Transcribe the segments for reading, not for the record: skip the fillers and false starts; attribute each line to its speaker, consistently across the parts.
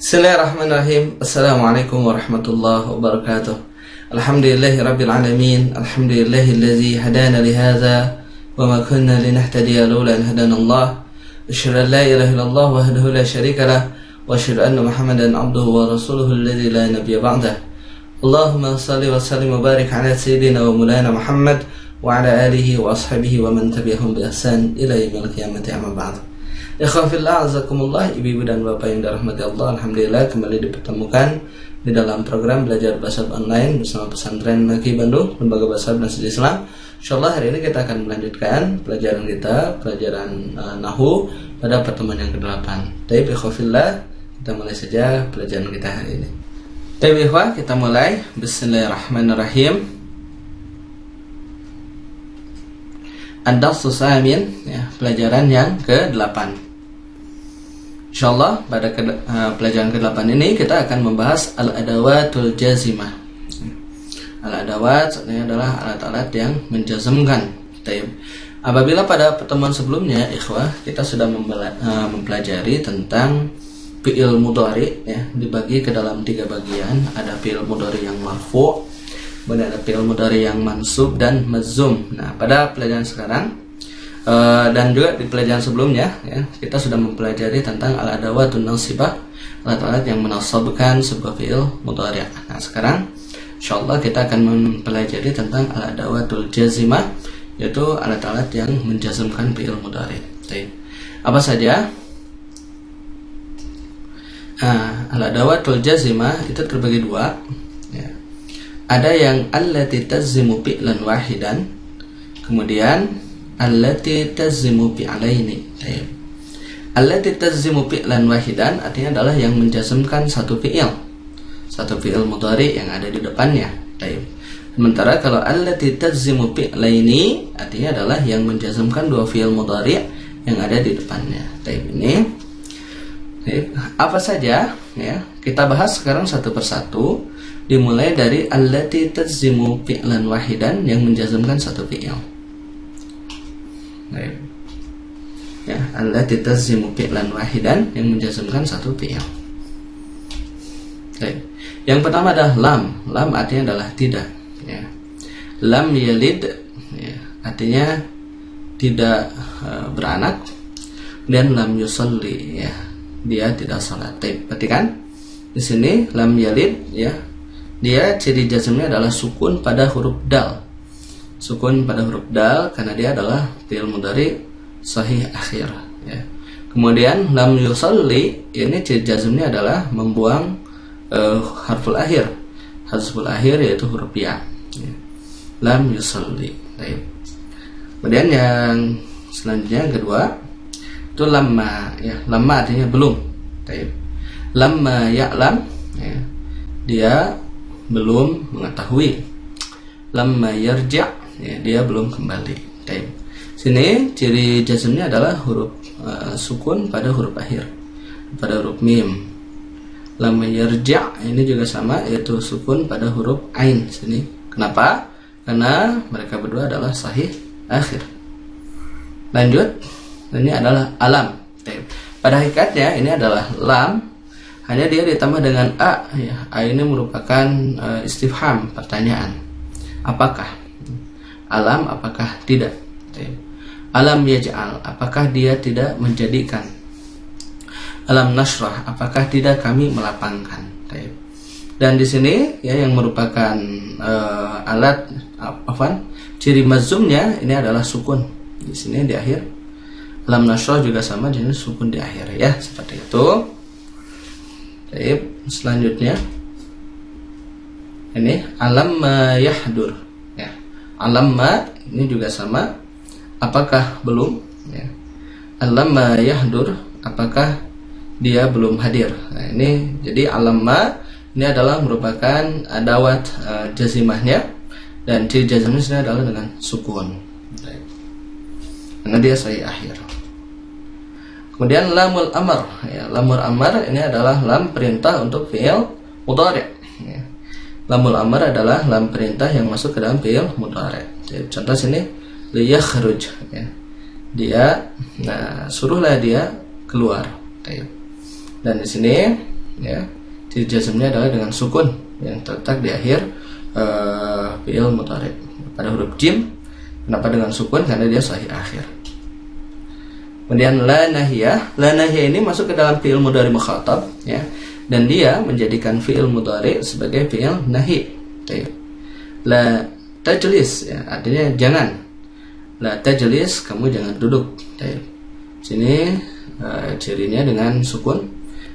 Speaker 1: Bismillahirrahmanirrahim. Assalamualaikum warahmatullahi wabarakatuh. Alhamdulillahi rabbil alamin. Alhamdulillahillazi hadana lihadza wa ma kunna linahtadiya laula an hadana Allah. Asyhadu an la ilaha illallah wahdahu la syarika lah wa asyhadu anna Muhammadan abduhu wa rasuluhu alladzi la nabiyya ba'dah. Allahumma shalli wa sallim wa barik ala sayyidina wa maulana Muhammad wa ala alihi wa ashabihi wa man tabi'ahum bi ihsan ila yaumil qiyamati amma ba'd. Ikhwafillah azakumullah, ibu-ibu dan bapak yang dirahmati Allah, alhamdulillah kembali dipertemukan di dalam program belajar bahasa online bersama pesantren Naki Bandung, lembaga bahasa dan studi Islam. Insyaallah hari ini kita akan melanjutkan pelajaran kita, pelajaran Nahu pada pertemuan yang ke-8. Taib ikhwafillah, kita mulai saja pelajaran kita hari ini. Taib ikhwah, kita mulai. Bismillahirrahmanirrahim. Ad-Darsus Samin, ya, pelajaran yang ke-8. Insyaallah pada pelajaran ke-8 ini kita akan membahas al-adawatul jazimah. Al-adawat ini adalah alat-alat yang menjazmkan. Apabila pada pertemuan sebelumnya ikhwah kita sudah mempelajari tentang fi'il mudhari, ya, dibagi ke dalam 3 bagian. Ada fi'il mudhari yang marfu', kemudian ada fi'il mudhari yang mansub dan mazum. Nah, pada pelajaran sekarang dan juga di pelajaran sebelumnya, ya, kita sudah mempelajari tentang al-adawatun nasibah, alat-alat yang menasabkan sebuah fi'il mudhari'. Nah, sekarang insyaallah kita akan mempelajari tentang al-adawatul jazimah, yaitu alat-alat yang menjazmkan fi'il mudhari'. Apa saja? Nah, al-adawatul jazimah itu terbagi 2, ya. Ada yang allati tazzimu fi'lan wahidan, kemudian allati tazzimu fi'alaini. Allati tazzimu fi'lan wahidan artinya adalah yang menjazmkan satu fi'il mudhari yang ada di depannya. Sementara kalau allati tazzimu fi'laini artinya adalah yang menjazmkan 2 fi'il mudhari yang ada di depannya. Ini apa saja, ya, kita bahas sekarang satu persatu, dimulai dari allati tazzimu fi'lan wahidan yang menjazmkan satu fi'il. Ya, allati tazzimu fi'lan wahidan yang menjazmkan satu fi'il. Yang pertama adalah lam. Lam artinya adalah tidak, ya. Lam yalid, ya, artinya tidak beranak. Dan lam yusalli, ya, dia tidak salat. Perhatikan di sini lam yalid, ya, dia ciri jazmnya adalah sukun pada huruf dal. Sukun pada huruf dal karena dia adalah fi'il mudhari sahih akhir, ya. Kemudian lam yusalli, ini ciri jazmnya adalah membuang harful akhir. Harful akhir yaitu huruf ya, ya. Lam yusalli. Kemudian yang selanjutnya yang kedua itu lamma, ya. Lamma artinya belum. Lamma ya'lam, ya, dia belum mengetahui. Lamma yarja', ya, dia belum kembali. Sini ciri jazmnya adalah huruf sukun pada huruf akhir, pada huruf mim. Lamma yarja' ini juga sama, yaitu sukun pada huruf ain sini. Kenapa? Karena mereka berdua adalah sahih akhir. Lanjut, ini adalah alam. Pada hakikatnya ini adalah lam, hanya dia ditambah dengan a, ya. A ini merupakan istifham, pertanyaan. Apakah? Alam, apakah tidak? Alam yaj'al, apakah dia tidak menjadikan? Alam nashrah, apakah tidak kami melapangkan? Dan di sini, ya, yang merupakan alat ciri mazumnya ini adalah sukun. Di sini di akhir. Alam nashrah juga sama, jadi sukun di akhir, ya, seperti itu. Selanjutnya ini alam yahdur, ya. Alam ini juga sama, apakah belum, ya. Alam yahdur, apakah dia belum hadir. Nah, ini jadi alam ini adalah merupakan adawat jazimahnya, dan ciri jazimahnya adalah dengan sukun, karena dia sahih akhir. Kemudian lamul amr, ya. Lamul amr ini adalah lam perintah untuk fi'il mudhari', ya. Lamul amr adalah lam perintah yang masuk ke dalam fi'il mudhari'. Contoh sini liyakhruj, ya. Dia, nah, suruhlah dia keluar. Dan di sini ya. Ciri jazmnya adalah dengan sukun yang terletak di akhir fi'il mudhari pada huruf jim. Kenapa dengan sukun? Karena dia sahih akhir. Kemudian la nahiyah ini masuk ke dalam fi'il mudhari mukhatab, ya, dan dia menjadikan fi'il mudhari sebagai fi'il nahi. La tajlis, ya, artinya jangan. La tajlis, kamu jangan duduk. Sini cirinya dengan sukun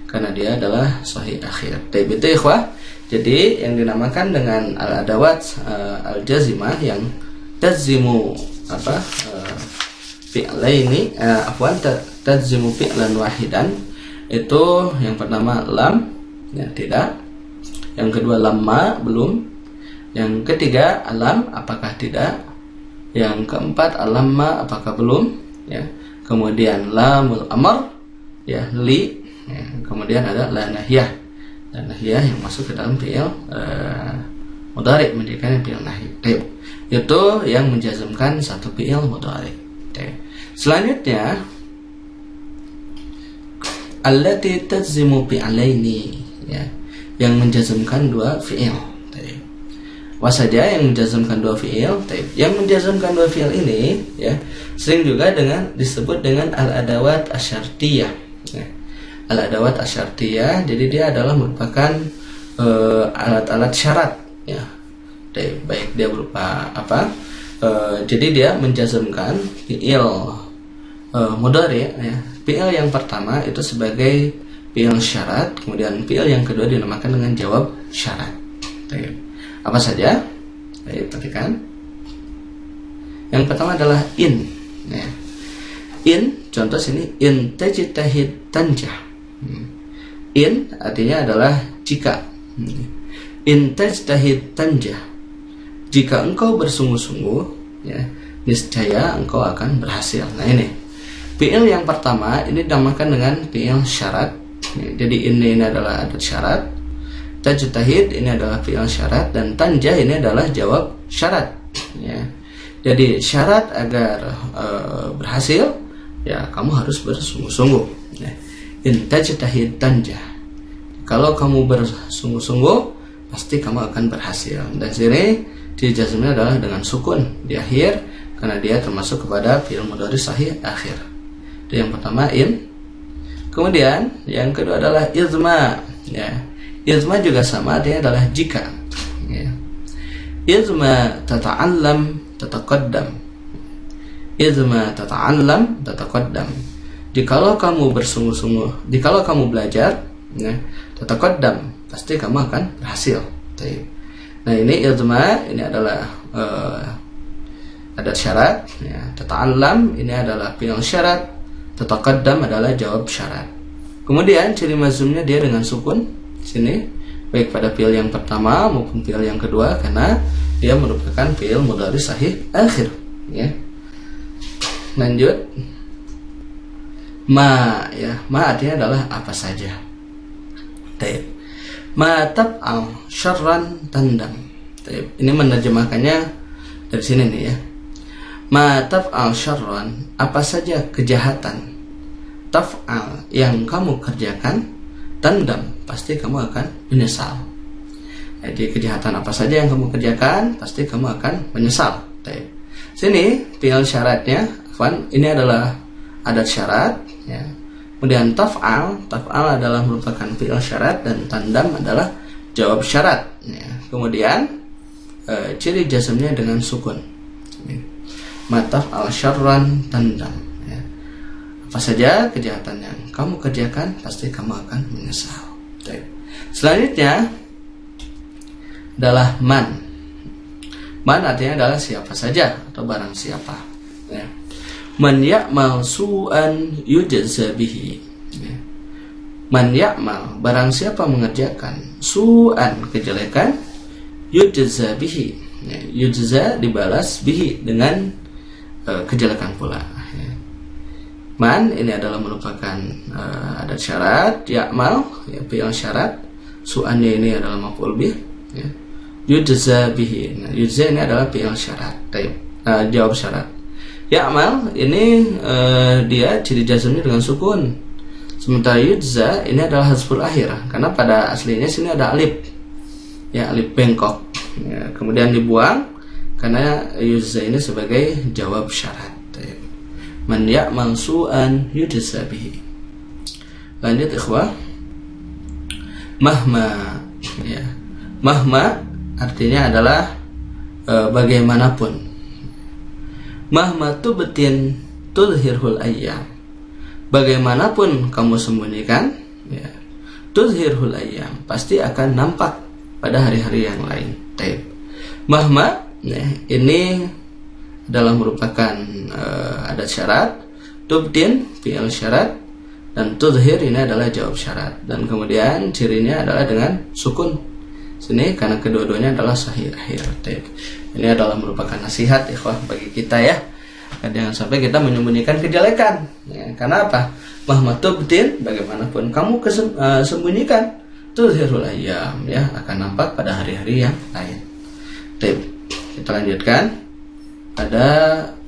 Speaker 1: karena dia adalah sahih akhir. Itu ikhwah. Jadi yang dinamakan dengan al-adawat al-jazimah yang tazimu fi'laini tazimu fi'lan wahidan, itu yang pertama lam, ya, tidak. Yang kedua lamma, belum. Yang ketiga alam, apakah tidak. Yang keempat alamma, apakah belum, ya. Kemudian lamul amr, ya, li. Ya, kemudian ada la nahiyah. La nahiyah yang masuk ke dalam fi'il mudhari menjadikan fi'il nahi. Itu yang menjazmkan satu fi'il mudhari. Selanjutnya allati tajzimu fi'alaini, ya, yang menjazmkan dua fi'il. Apa saja yang menjazmkan dua fi'il? Yang menjazmkan dua fi'il ini, ya, sering juga disebut dengan al-adawat asyartiyah, ya. Al-adawat asyartiyah, jadi dia adalah merupakan alat-alat syarat, ya. Baik dia berupa apa? Jadi dia menjazmkan fi'il mudhari, ya. Fi'il yang pertama itu sebagai fi'il syarat, kemudian fi'il yang kedua dinamakan dengan jawab syarat. Apa saja? Perhatikan. Yang pertama adalah in, ya. In, contoh sini, in tajtahid tanjah. In artinya adalah jika. In tajtahid tanjah, jika engkau bersungguh-sungguh, ya, niscaya engkau akan berhasil. Nah, ini fi'il yang pertama ini dinamakan dengan fi'il syarat. Jadi ini adalah adat syarat, tajtahid ini adalah fi'il syarat, dan tanjah ini adalah jawab syarat, ya. Jadi syarat agar berhasil, ya, kamu harus bersungguh-sungguh, ya. In tajtahid tanjah, kalau kamu bersungguh-sungguh pasti kamu akan berhasil. Dan sini dijazmnya adalah dengan sukun di akhir karena dia termasuk kepada fi'il mudhari sahih akhir. Itu yang pertama in. Kemudian yang kedua adalah izma, ya. Izma juga sama, artinya adalah jika, ya. Izma tata'allam tataqaddam. Izma tata'allam tataqaddam. Jikalau kamu bersungguh-sungguh, jikalau kamu belajar, ya, tataqaddam, pasti kamu akan berhasil. Nah, ini izma ini adalah adat syarat, ya. Tata'allam ini adalah fi'il syarat, tataqaddam adalah jawab syarat. Kemudian ciri mazmumnya dia dengan sukun sini, baik pada fi'il yang pertama maupun fi'il yang kedua, karena dia merupakan fi'il mudhari sahih akhir, ya. Lanjut. Ma, ya, ma artinya adalah apa saja. Ma tab'al syarran tandam. Ini menerjemahkannya dari sini nih, ya. Ma tab'al syarran, apa saja kejahatan. Taf'al, yang kamu kerjakan. Tandam, pasti kamu akan menyesal. Jadi kejahatan apa saja yang kamu kerjakan, pasti kamu akan menyesal. Sini fi'il syaratnya, ini adalah adat syarat, ya. Kemudian taf'al adalah merupakan fi'il syarat, dan tandam adalah jawab syarat, ya. Kemudian ciri jazmnya dengan sukun. Ma taf'al syarran tandam, ya. Apa saja kejahatan yang kamu kerjakan, pasti kamu akan menyesal. Selanjutnya adalah man. Man artinya adalah siapa saja atau barang siapa, ya. Man ya'mal su'an yujza bihi, ya. Man ya'mal, barang siapa mengerjakan su'an, kejelekan, yujza bihi, ya. Yujza dibalas bihi dengan kejelekan pula, ya. Man ini adalah merupakan adat syarat, ya'mal, ya, fi'il syarat, su'annya ini adalah maf'ul bih, ya. Yujza bihi, nah, yujza ini adalah fi'il syarat, jawab syarat. Ya'mal ini dia ciri jazmnya dengan sukun. Sementara yujza ini adalah hazful akhir, karena pada aslinya sini ada alif, ya, alif bengkok, ya, kemudian dibuang karena yujza ini sebagai jawab syarat. Man ya'mal su'an yujza bihi. Lanjut ikhwah. Mahma, ya. Mahma artinya adalah bagaimanapun. Mahma tubtin tudhirul ayyam. Bagaimanapun kamu sembunyikan, ya, tudhirul ayyam, pasti akan nampak pada hari-hari yang lain. Taib. Mahma, ya, ini adalah merupakan adat syarat. Tubtin fi'il syarat, dan tudhir ini adalah jawab syarat. Dan kemudian cirinya adalah dengan sukun sini karena kedua-duanya adalah sahih akhir. Taib. Ini adalah merupakan nasihat ikhwah bagi kita, ya. Jangan sampai kita menyembunyikan kejelekan, ya. Karena apa? Mahma tubtin, bagaimanapun kamu sembunyikan, tudhirul ayyam, ya, akan nampak pada hari-hari yang lain. Taib. Kita lanjutkan. Ada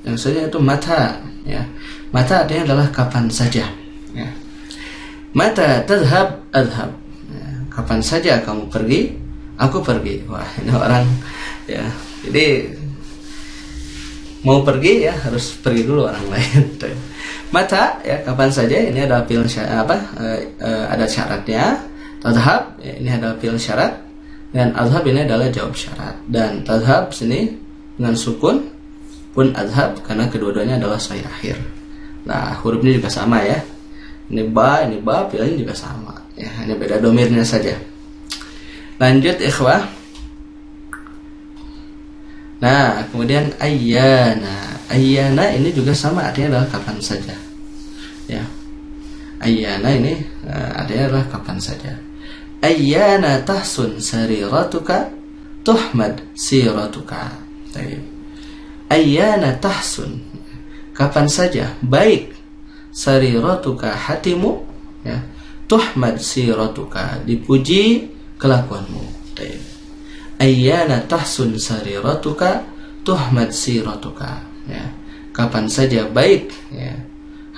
Speaker 1: yang saja itu mata, ya. Mata artinya adalah kapan saja, ya. Mata tadhhab adhhab, ya. Kapan saja kamu pergi, aku pergi. Wah, ini orang, ya. Jadi mau pergi, ya, harus pergi dulu orang lain. Mata, ya, kapan saja, ini adalah fi'il ada syaratnya. Tadhhab, ya, ini adalah fi'il syarat, dan adhhab ini adalah jawab syarat. Dan tadhhab sini dengan sukun pun adhhab karena kedua-duanya adalah sahih akhir. Nah, hurufnya juga sama, ya. Ini ba, fi'ilnya juga sama, ya, hanya beda domirnya saja. Lanjut ikhwah. Nah, kemudian ayyana. Ayyana ini juga sama, artinya adalah kapan saja, ya. Ayyana ini artinya adalah kapan saja. Ayyana tahsun sariratuka tuhmad siratuka. Ayyana tahsun, kapan saja baik, sariratuka hatimu, ya, tuhmad siratuka, dipuji kelakuanmu. Ayyana tahsun sariratuka tuhmad siratuka, ya, kapan saja baik, ya,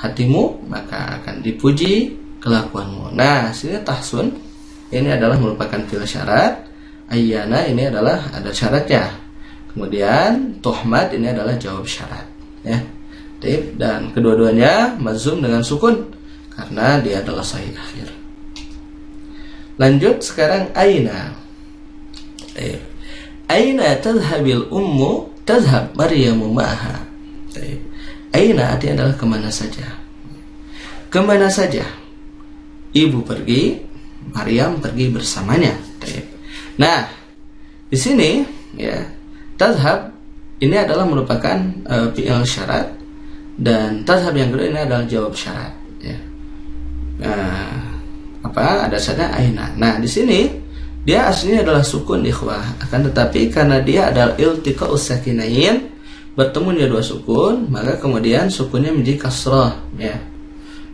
Speaker 1: hatimu, maka akan dipuji kelakuanmu. Nah, sini tahsun ini adalah merupakan fi'il syarat. Ayyana ini adalah adat syaratnya. Kemudian tuhmad ini adalah jawab syarat, ya. Dan kedua-duanya mazum dengan sukun karena dia adalah sahih akhir. Lanjut sekarang aina. Aina tadhhabil ummu tadhhab Maryamu ma'aha. Aina artinya adalah kemana saja. Kemana saja ibu pergi, Maryam pergi bersamanya. Nah, di sini, ya, tadhhab ini adalah merupakan fi'il syarat, dan tadhhab yang kedua ini adalah jawab syarat, ya. Ada syaratnya aina. Nah, di sini dia aslinya adalah sukun ikhwah, akan tetapi karena dia adalah iltiqa'us sakinain, bertemunya dua sukun, maka kemudian sukunnya menjadi kasrah, ya.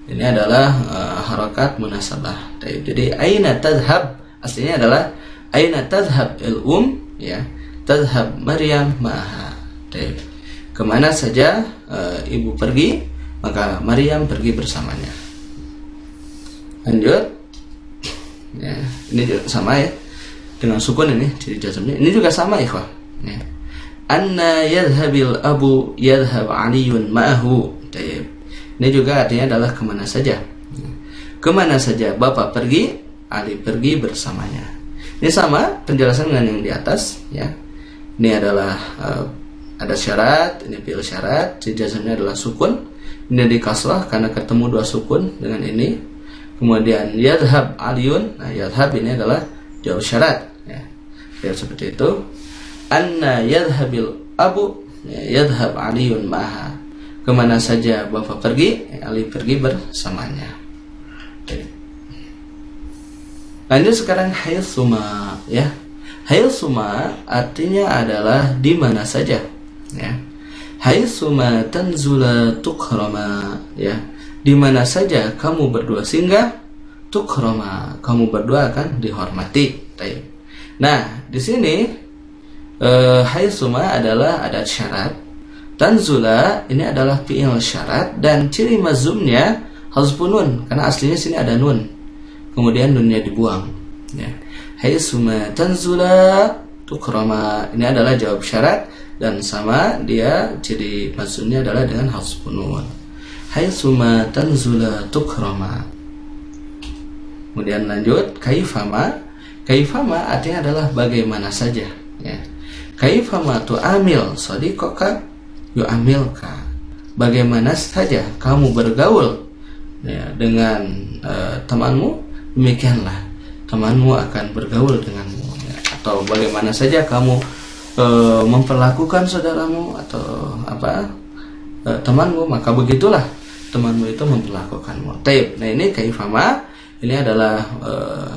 Speaker 1: Ini adalah harakat munasabah. Jadi aina tadhhab aslinya adalah aina tadhhab ya, tadhhab Maryam ma'aha. Kemana saja ibu pergi, maka Maryam pergi bersamanya. Lanjut, ya, ini juga sama, ya, dengan sukun ini ciri jazmnya. Ini juga sama ikhwah, ya. Anna yadhhabil abu yadhhab aliyun ma'ahu. Ini juga artinya adalah kemana saja. Kemana saja bapak pergi, Ali pergi bersamanya. Ini sama penjelasan dengan yang di atas, ya. Ini adalah ada syarat, ini fi'il syarat, ciri jazmnya adalah sukun. Ini di kasrah karena ketemu dua sukun dengan ini. Kemudian yadhhab aliyun. Nah, yadhhab ini adalah jawab syarat, ya. Seperti itu. Anna yadhhabil abu, ya, yadhhab aliyun ma'aha. Kemana saja bapak pergi, Ali pergi bersamanya. Lanjut sekarang haitsuma, ya. Haitsuma artinya adalah di mana saja, ya. Haitsuma tanzula tukrama, ya. Di mana saja kamu berdua singgah, tukrama, kamu berdua akan dihormati. Nah, di sini haitsuma adalah adat syarat. Tanzula ini adalah fi'il syarat, dan ciri mazumnya Hazfun nun, karena aslinya sini ada nun, kemudian nunnya dibuang. Ya. Haitsuma tanzula tukrama, ini adalah jawab syarat dan sama dia ciri maksudnya adalah dengan hazfun nun. Haitsuma tanzula tukrama. Kemudian lanjut kaifama. Kaifama artinya adalah bagaimana saja. Ya. Kaifama tu'amil sadiqaka yu'amilka. Bagaimana saja kamu bergaul ya, dengan temanmu, demikianlah temanmu akan bergaul denganmu. Ya. Atau bagaimana saja kamu memperlakukan saudaramu atau temanmu, maka begitulah temanmu itu memperlakukanmu. Taib. Nah ini kaifama, ini adalah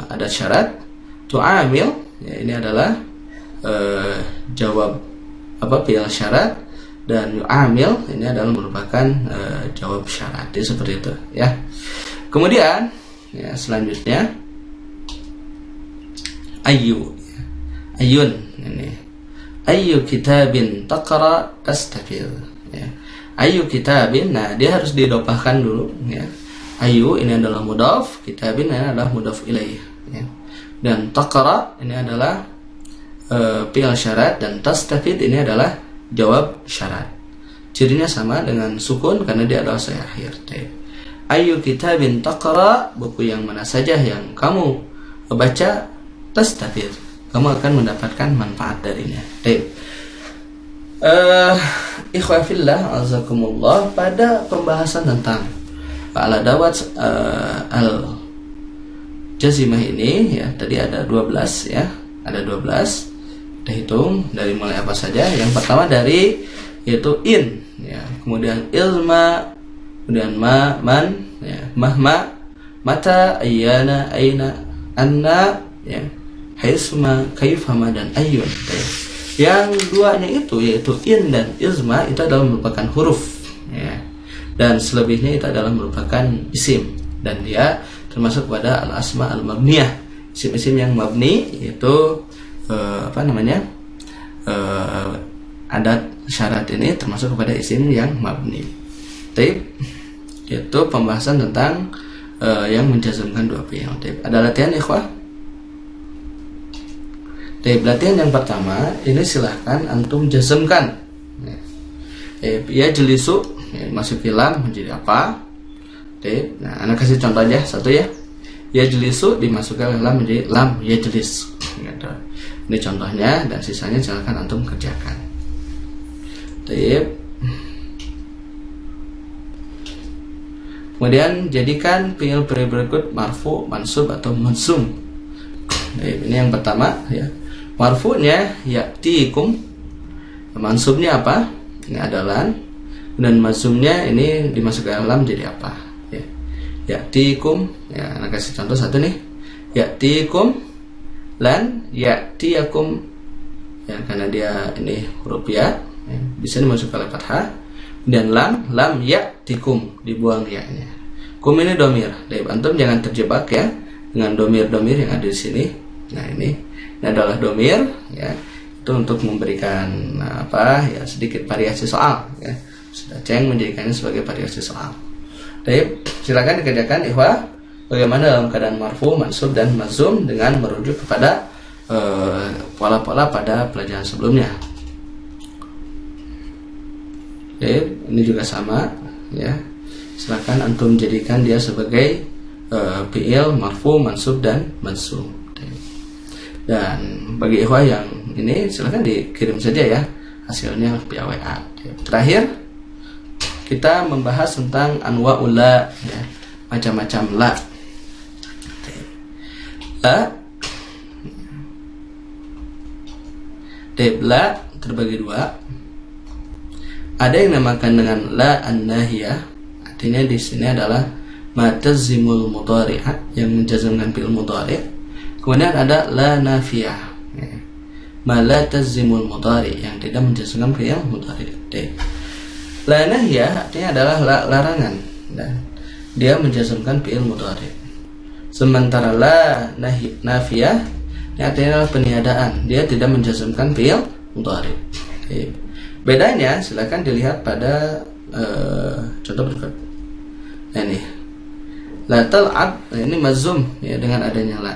Speaker 1: ada syarat. Tu'amil, ya, ini adalah jawab fi'il syarat, dan yu'amil ini adalah merupakan jawab syarat. Jadi seperti itu ya. Kemudian ya, selanjutnya ayyu, ayun, ini ayyu kitabin taqra tastafil ya. Ayyu kitabin, nah dia harus didopahkan dulu ya. Ayyu ini adalah mudhaf, kitabin ini adalah mudhaf ilaih ya. Dan taqra ini adalah fi'il syarat, dan tastafid ini adalah jawab syarat. Cirinya sama dengan sukun karena dia adalah saya akhir. Ayyu kitabin taqra, buku yang mana saja yang kamu baca, tastafid, kamu akan mendapatkan manfaat darinya. Ikhwa fillah azakumullah, pada pembahasan tentang al-adawat al-jazimah ini ya, tadi ada 12 ya, ada 12. Kita hitung dari mulai apa saja. Yang pertama dari yaitu in ya, kemudian ilma, kemudian ma, man ya, mahma, mata, ayyana, aina, anna ya, haisma, kaifama, dan ayyun ya. Yang duanya itu yaitu in dan izma itu adalah merupakan huruf ya. Dan selebihnya itu adalah merupakan isim, dan dia termasuk pada al-asma al-mabniyah. Isim-isim yang mabni itu adat syarat ini termasuk kepada isim yang mabni. Itu pembahasan tentang yang menjazmkan dua fi'il. Ada latihan ikhwah? Latihan yang pertama ini silahkan antum jazmkan. Ya jelisu ya, masuk lam menjadi apa? Nah, anak kasih contoh aja satu ya. Ya jelisu dimasukkan lam menjadi lam ya jelis. Gitu. Ini contohnya, dan sisanya silahkan antum kerjakan. Kemudian jadikan fi'il berikut marfu, mansub atau mansum. Ini yang pertama ya. Marfu'nya ya'tikum, mansubnya apa? Ini adalah, dan mansubnya ini dimasukkan lam jadi apa? Ya. Ya'tikum, ya, anak kasih contoh satu nih. Ya'tikum lan ya'tiyakum ya, karena dia ini huruf ya, bisa dimasukkan oleh fathah. Dan lam ya'tikum, dibuang ya-nya. Kum ini domir. Antum jangan terjebak ya dengan domir-domir yang ada di sini. Nah ini adalah domir ya, itu untuk memberikan ya sedikit variasi soal ya. Sudah Ceng menjadikannya sebagai variasi soal. Silakan dikerjakan ikhwah, bagaimana dalam keadaan marfu, mansub, dan mazum dengan merujuk kepada pola-pola pada pelajaran sebelumnya. Ini juga sama ya. Silakan antum jadikan dia sebagai fi'il marfu, mansub, dan mansub. Dan bagi ikhwah yang ini silakan dikirim saja ya hasilnya via WA. Terakhir kita membahas tentang anwa'ul la ya, macam-macam la. La terbagi dua. Ada yang dinamakan dengan la an-nahiyah, artinya di sini adalah ma tazimul mudhari'ah, yang menjazmkan fi'il mudhari'. Kemudian ada la nafiyah, ma la tazimul mudhari', yang tidak menjazmkan fi'il mudhari'. La nahiyah artinya adalah larangan, dan dia menjazmkan fi'il mudhari'. Sementara la nafiyah ini artinya adalah peniadaan, dia tidak menjazmkan fi'il mudhari'. Bedanya silakan dilihat pada contoh berikut. Nah, ini La tal'ab, nah ini mazum ya dengan adanya la.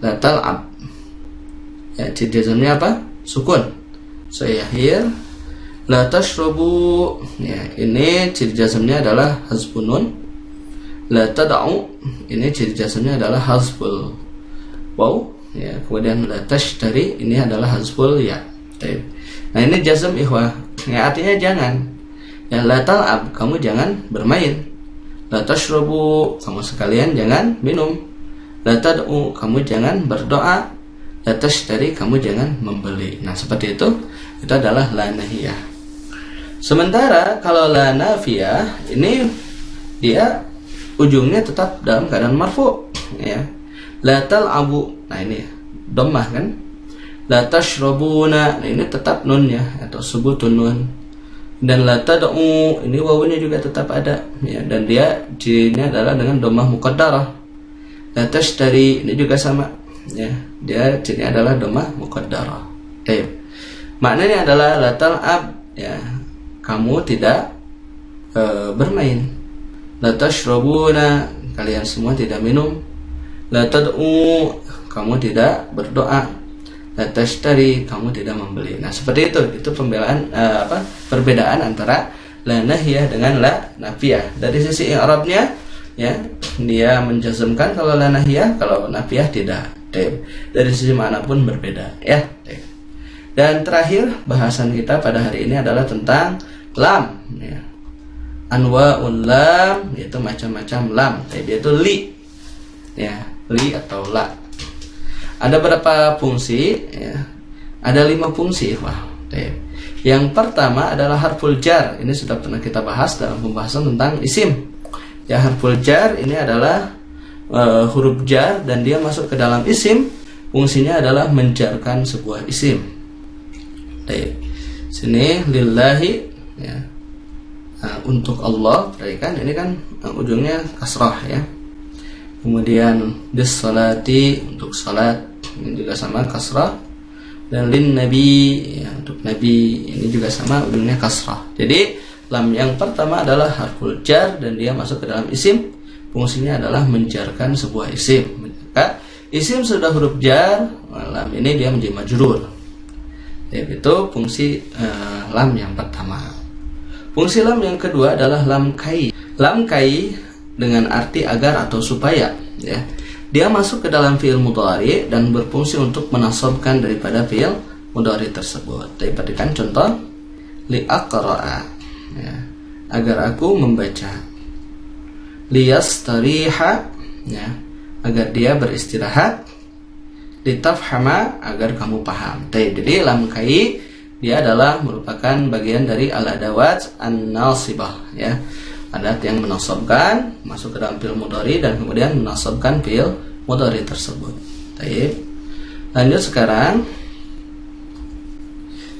Speaker 1: La tal'ab. Ya, ciri jazmnya apa? Sukun. Sahih. La tashrabu, ya ini ciri jazmnya adalah hazfun nun. La tad'u, ini ciri jazmnya adalah hazful waw, ya. Kemudian la tashtari, ini adalah hazful ya. Nah ini jazm ikhwah, ya artinya jangan. Ya la tal'ab, kamu jangan bermain. La tashrabu, kamu sekalian jangan minum. La tad'u, kamu jangan berdoa. La tashtari, kamu jangan membeli. Nah seperti itu adalah la nahiyah. Sementara kalau la nafiyah ini dia ujungnya tetap dalam keadaan marfu, ya. La tal'abu, nah ini dhammah kan. La tashrabuna, nah ini tetap nunnya atau subutun nun. Dan la tad'u, ini wawunya juga tetap ada, ya, dan dia cirinya adalah dengan dhammah muqaddarah. La tashtari, ini juga sama, ya, dia cirinya adalah dhammah muqaddarah. Maknanya adalah la tal'ab, ya, kamu tidak bermain. La tashrabuna, kalian semua tidak minum. La tad'u, kamu tidak berdoa. La tashtari, kamu tidak membeli. Nah seperti itu pembelaan perbedaan antara la nahiyah dengan la nafiyah. Dari sisi i'rabnya, ya, dia menjazmkan kalau la nahiyah, kalau nafiyah tidak. Dari sisi makna pun berbeda, ya. Dan terakhir bahasan kita pada hari ini adalah tentang lam, ya. Anwa'ul lam, yaitu macam-macam lam, yaitu li, ya, li atau la. Ada berapa fungsi, ya? Ada 5 fungsi, wah. Yang pertama adalah harful jar. Ini sudah pernah kita bahas dalam pembahasan tentang isim. Ya, harful jar ini adalah huruf jar dan dia masuk ke dalam isim. Fungsinya adalah menjarkan sebuah isim. Sini lillahi, ya. Nah, untuk Allah, perhatikan ini kan ujungnya kasrah, ya. Kemudian bis-salati, untuk salat, ini juga sama kasrah. Dan lin nabi, ya, untuk nabi, ini juga sama ujungnya kasrah. Jadi lam yang pertama adalah harful jar dan dia masuk ke dalam isim. Fungsinya adalah menjarkan sebuah isim. Maka isim sudah huruf jar, lam ini dia menjadi majrur. Itu fungsi lam yang pertama. Fungsi lam yang kedua adalah lam kai. Lam kai dengan arti agar atau supaya, ya. Dia masuk ke dalam fi'il mudhari dan berfungsi untuk menasabkan daripada fi'il mudhari tersebut. Tapi perhatikan contoh li aqra'a, ya, agar aku membaca. Liyastariha, ya, agar dia beristirahat. Litafhama, agar kamu paham. Jadi lam kai dia adalah merupakan bagian dari al-adawat an-nasibah, ya. Adat yang menasabkan masuk ke dalam fi'il mudhari dan kemudian menasabkan fi'il mudhari tersebut. Baik. Lanjut sekarang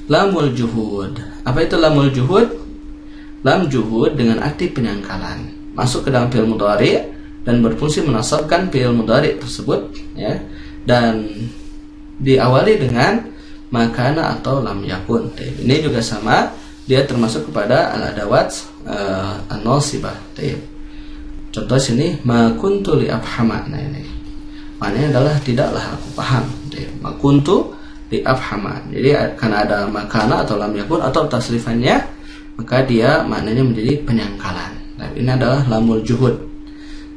Speaker 1: lamul juhud. Apa itu lamul juhud? Lam juhud dengan arti penyangkalan masuk ke dalam fi'il mudhari dan berfungsi menasabkan fi'il mudhari tersebut, ya. Dan diawali dengan makana atau lam yakun. Ini juga sama, dia termasuk kepada al-adawat an-nasibah. Contoh sini ma kuntu li afhama. Nah ini maknanya adalah tidaklah aku paham. Ma kuntu li afhama. Jadi karena ada makana atau lam yakun atau tasrifannya, maka dia maknanya menjadi penyangkalan. Nah ini adalah lamul juhud.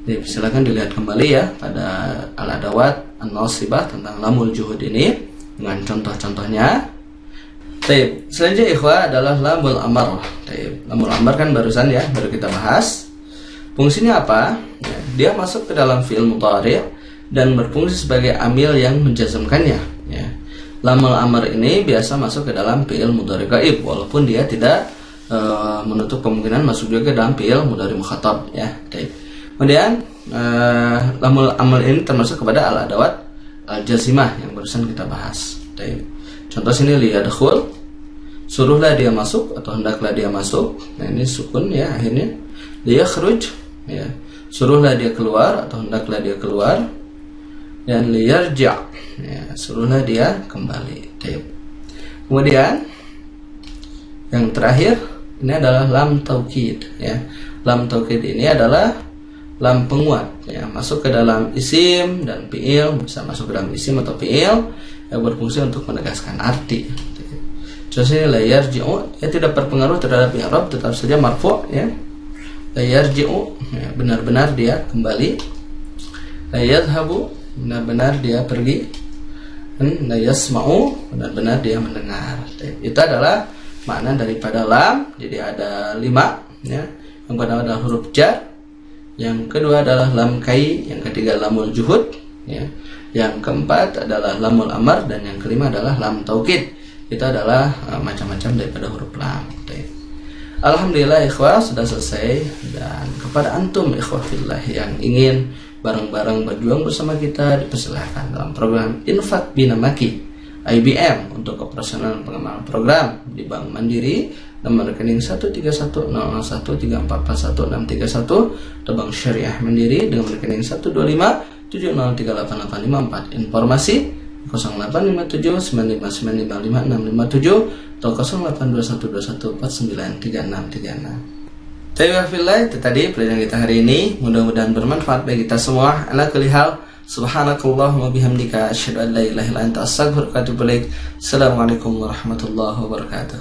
Speaker 1: Jadi silakan dilihat kembali, ya, pada al-adawat an-nasibah tentang lamul juhud ini dengan contoh-contohnya. Selanjutnya ikhwah adalah lamul amar. Lamul amar kan barusan, ya, baru kita bahas. Fungsinya apa? Ya, dia masuk ke dalam fi'il mudhari dan berfungsi sebagai amil yang menjazmkannya, ya. Lamul amar ini biasa masuk ke dalam fi'il mudhari gaib walaupun dia tidak menutup kemungkinan masuk juga ke dalam fi'il mudhari mukhatab, ya. Kemudian lamul amr ini termasuk kepada al-adawat al-jazimah yang barusan kita bahas. Contoh sini liyadkhul, suruhlah dia masuk atau hendaklah dia masuk. Nah ini sukun, ya, akhirnya. Liyakhruj, ya, suruhlah dia keluar atau hendaklah dia keluar. Dan liyarji', ya, suruhlah dia kembali. Kemudian yang terakhir ini adalah lam taukid, ya. Lam taukid ini adalah lam penguat, ya, masuk ke dalam isim dan fiil, bisa masuk ke dalam isim atau fiil yang berfungsi untuk menegaskan arti. Contohnya la yarji'u, ya, tidak berpengaruh terhadap i'rab, tetap saja marfu', ya. La yarji'u, ya, benar-benar dia kembali. La yadhhabu, benar-benar dia pergi. Dan la yasma'u, benar-benar dia mendengar. Itu adalah makna daripada lam. Jadi ada 5, ya. Yang pertama adalah huruf jar, yang kedua adalah lam kai, yang ketiga lamul juhud, ya. Yang keempat adalah lamul amar, dan yang kelima adalah lam taukid. Itu adalah macam-macam daripada huruf lam. Alhamdulillah ikhwah sudah selesai. Dan kepada antum ikhwah fillah yang ingin bareng-bareng berjuang bersama kita, dipersilahkan dalam program Infak Bina Maki IBM untuk operasional pengembangan program di Bank Mandiri, nomor rekening 1310013441631, atau Bank Syariah Mandiri dengan rekening 12570388854. Informasi 085795955657 atau 082121493636. Itu tadi pelajaran kita hari ini. Mudah-mudahan bermanfaat bagi kita semua. Ala kulli hal, subhanakallahumma bihamdika asyhadu an la ilaha illa anta astaghfiruka wa atubu ilaik. Assalamualaikum warahmatullahi wabarakatuh.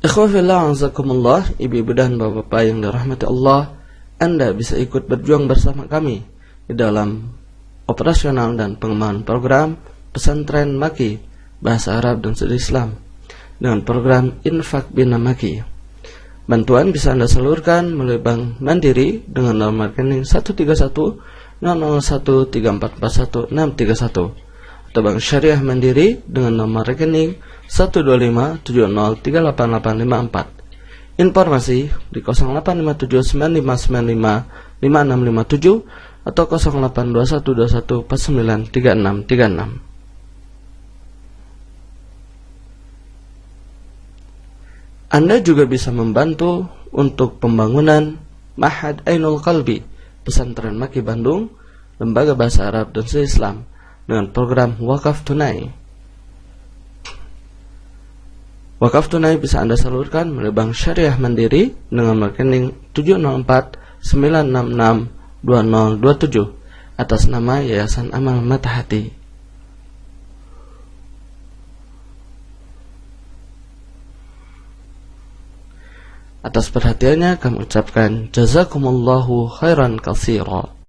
Speaker 1: Ikhwafillah azakumullah, ibu-ibu dan bapak-bapak yang dirahmati Allah, Anda bisa ikut berjuang bersama kami di dalam operasional dan pengembangan program Pesantren Maki Bahasa Arab dan Studi Islam dengan program Infak Bina Maki. Bantuan bisa Anda salurkan melalui Bank Mandiri dengan nomor rekening 1310001344161 atau Bank Syariah Mandiri dengan nomor rekening 12570388854. Informasi di 085795955657 atau 082121493636. Anda juga bisa membantu untuk pembangunan Ma'had Ainul Qalbi Pesantren Maki Bandung, Lembaga Bahasa Arab dan Studi Islam dengan program wakaf tunai. Wakaf tunai bisa Anda salurkan melalui Bank Syariah Mandiri dengan rekening 704-966-2027 atas nama Yayasan Amal Mata Hati. Atas perhatiannya kami ucapkan jazakumullahu khairan katsira.